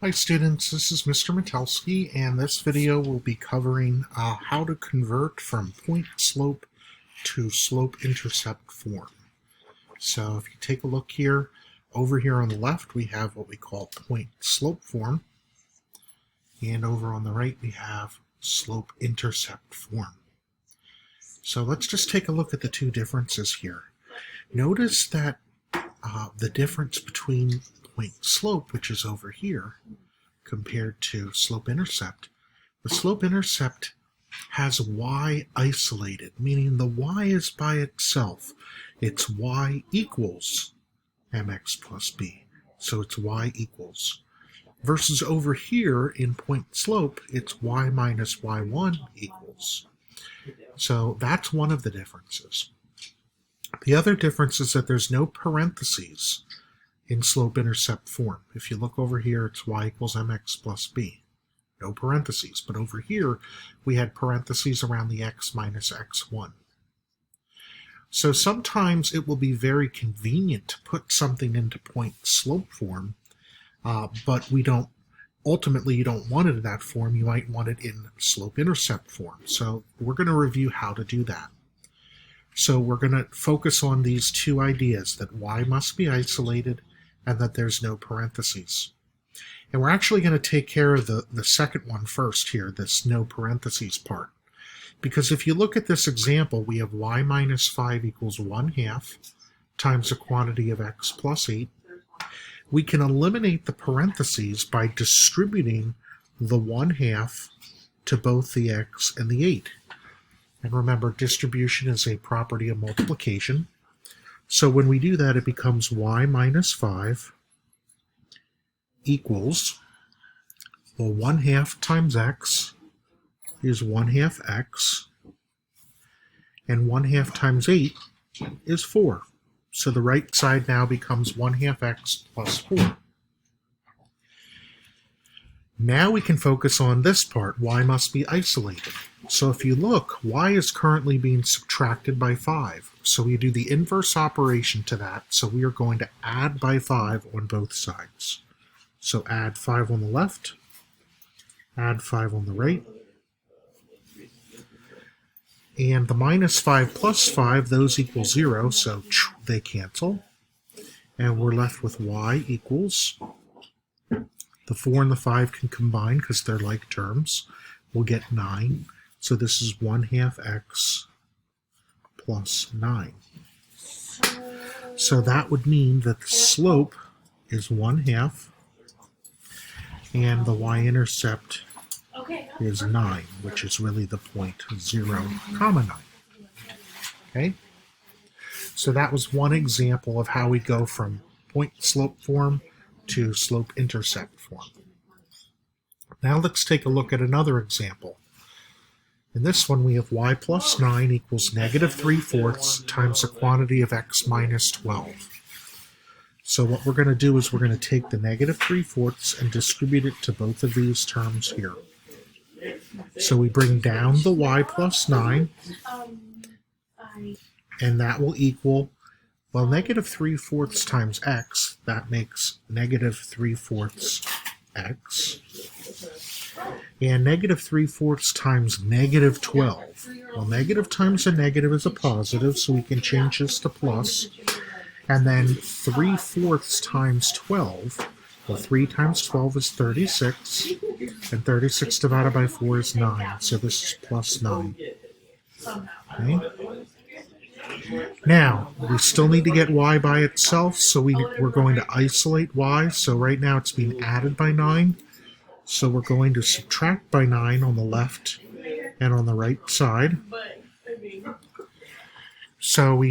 Hi students, this is Mr. Metelsky, and this video will be covering how to convert from point slope to slope-intercept form. So if you take a look here, over here on the left we have what we call point slope form, and over on the right we have slope-intercept form. So let's just take a look at the two differences here. Notice that the difference between point slope, which is over here, compared to slope-intercept, the slope-intercept has y isolated, meaning the y is by itself. It's y equals mx plus b, so it's y equals. Versus over here in point slope, it's y minus y1 equals. So that's one of the differences. The other difference is that there's no parentheses in slope-intercept form. If you look over here, it's y equals mx plus b. No parentheses. But over here, we had parentheses around the x minus x1. So sometimes it will be very convenient to put something into point slope form, but ultimately you don't want it in that form. You might want it in slope-intercept form. So we're going to review how to do that. So we're going to focus on these two ideas, that y must be isolated and that there's no parentheses. And we're actually going to take care of the second one first here, this no parentheses part. Because if you look at this example, we have y minus 5 equals 1/2 times the quantity of x plus 8. We can eliminate the parentheses by distributing the 1/2 to both the x and the 8. And remember, distribution is a property of multiplication. So when we do that, it becomes y minus 5 equals, well, 1/2 times x is 1/2 x, and 1/2 times 8 is 4. So the right side now becomes 1/2 x plus 4. Now we can focus on this part, y must be isolated. So if you look, y is currently being subtracted by 5. So we do the inverse operation to that. So we are going to add by 5 on both sides. So add 5 on the left, add 5 on the right. And the minus 5 plus 5, those equal 0, so they cancel. And we're left with y equals, the 4 and the 5 can combine because they're like terms. We'll get 9. So this is 1/2 x plus 9. So that would mean that the slope is 1/2 and the y-intercept is 9, which is really the point 0, 9. Okay? So that was one example of how we go from point slope form to slope-intercept form. Now let's take a look at another example. In this one, we have y plus 9 equals negative 3/4 times the quantity of x minus 12. So what we're going to do is we're going to take the negative 3/4 and distribute it to both of these terms here. So we bring down the y plus 9, and that will equal, well, negative 3/4 times x, that makes negative 3/4 x. And negative 3/4 times negative 12. Well, negative times a negative is a positive, so we can change this to plus. And then 3/4 times 12. Well, 3 times 12 is 36. And 36 divided by 4 is 9. So this is plus 9. Okay. Now, we still need to get y by itself, so we're going to isolate y. So right now it's being added by 9. So we're going to subtract by 9 on the left and on the right side. So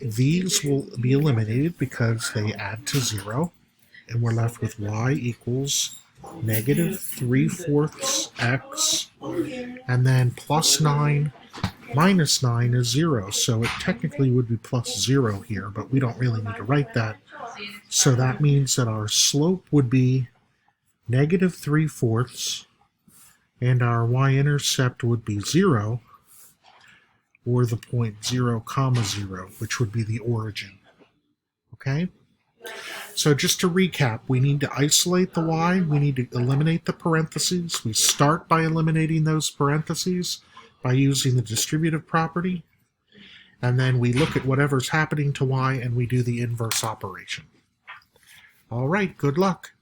these will be eliminated because they add to 0. And we're left with y equals negative 3/4 x. And then plus 9 minus 9 is 0. So it technically would be plus 0 here, but we don't really need to write that. So that means that our slope would be negative 3/4, and our y-intercept would be 0, or the point 0, 0, which would be the origin. Okay? So just to recap, we need to isolate the y, we need to eliminate the parentheses. We start by eliminating those parentheses by using the distributive property, and then we look at whatever's happening to y and we do the inverse operation. All right, good luck.